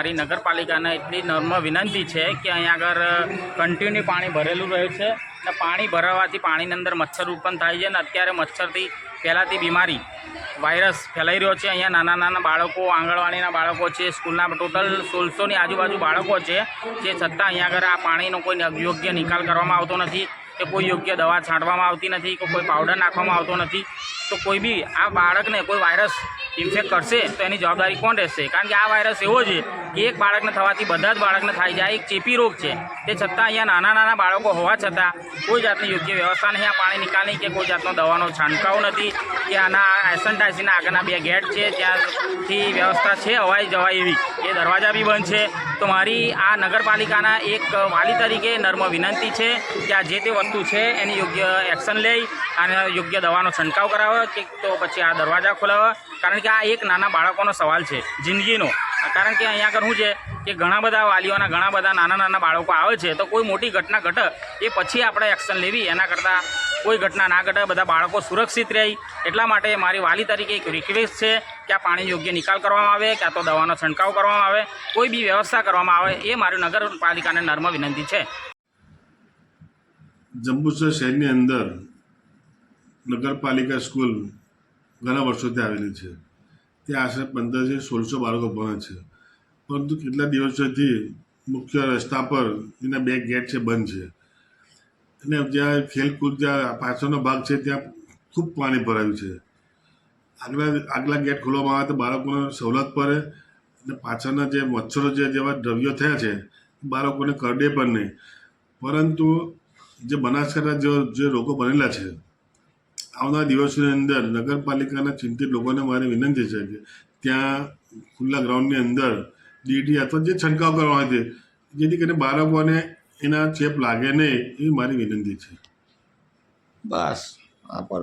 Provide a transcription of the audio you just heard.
મારી નગરપાલિકાને એટલી નમ્ર વિનંતી છે કે અહીંયા આગળ કન્ટિન્યુ પાણી ભરેલું રહે છે અને પાણી ભરાવાથી પાણીની અંદર મચ્છર ઉત્પન્ન થાય છે અને અત્યારે મચ્છરથી ફેલાતી બીમારી વાયરસ ફેલાઈ રહ્યો છે। અહીંયા નાના નાના બાળકો, આંગણવાડીના બાળકો છે, સ્કૂલના ટોટલ 1600ની આજુબાજુ બાળકો છે, જે છતાં અહીંયા આગળ આ પાણીનો કોઈ યોગ્ય નિકાલ કરવામાં આવતો નથી કે કોઈ યોગ્ય દવા છાંટવામાં આવતી નથી કે કોઈ પાવડર નાખવામાં આવતો નથી। તો કોઈ બી આ બાળકને કોઈ વાયરસ ઇન્ફેક્ટ કરશે તો એની જવાબદારી કોણ રહેશે? કારણ કે આ વાયરસ એવો છે કે એક બાળકને થવાથી બધા જ બાળકને થાય જાય, એક ચેપી રોગ છે। તે છતાં અહીંયા નાના નાના બાળકો હોવા છતાં કોઈ જાતની યોગ્ય વ્યવસ્થા નહીં આ પાણી નિકાલની કે કોઈ જાતનો દવાનો છંટકાવ નથી કે આના એસેન્ટાઇઝના આગળના 2 ગેટ છે ત્યાંથી વ્યવસ્થા છે અવાય જવાય એવી, એ દરવાજા બી બંધ છે। તો મારી આ નગરપાલિકાના એક વાલી તરીકે નમ્ર વિનંતી છે કે આ જે તે વસ્તુ છે એની યોગ્ય એક્શન લઈ અને યોગ્ય દવાનો છંટકાવ કરાવે કે તો પછી આ દરવાજા ખોલાવે। કારણ કે આ એક નાના બાળકોનો સવાલ છે જિંદગીનો। કારણ કે અહીંયા આગળ શું છે કે ઘણા બધા વાલીઓના ઘણા બધા નાના નાના બાળકો આવે છે તો કોઈ મોટી ઘટના ઘટે એ પછી આપણે એક્શન લેવી, એના કરતાં કોઈ ઘટના ના ઘટે, બધા બાળકો સુરક્ષિત રહે। એટલા માટે મારી વાલી તરીકે એક રિક્વેસ્ટ છે કે આ પાણી યોગ્ય નિકાલ કરવામાં આવે, ક્યાં તો દવાનો છંટકાવ કરવામાં આવે, કોઈ બી વ્યવસ્થા કરવામાં આવે, એ મારી નગરપાલિકાને નમ્ર વિનંતી છે। જંબુસર શહેરની અંદર નગરપાલિકા સ્કૂલ ઘણા વર્ષોથી આવેલી છે। ત્યાં આશરે 1500 થી 1600 બાળકો ભણે છે, પરંતુ કેટલા દિવસોથી મુખ્ય રસ્તા પર એના 2 ગેટ છે બંધ છે અને જ્યાં ખેલકૂદ જ્યાં પાછળનો ભાગ છે ત્યાં ખૂબ પાણી ભરાયું છે। આગલા ગેટ ખોલવામાં આવે તો બાળકોને સવલત પડે અને પાછળના જે મચ્છરો જેવા દ્રવ્યો થયા છે બાળકોને કરડે પણ નહીં। પરંતુ જે બનાસકાંઠા જે રોગો બનેલા છે, આવનારા દિવસોની અંદર નગરપાલિકાના ચિંતિત લોકોને મારી વિનંતી છે કે ત્યાં ખુલ્લા ગ્રાઉન્ડની અંદર ડીટી અથવા જે છંટકાવ કરવાનો છે જેથી કરીને બાળકોને એના ચેપ લાગે નહીં, એ મારી વિનંતી છે। બસ આ પર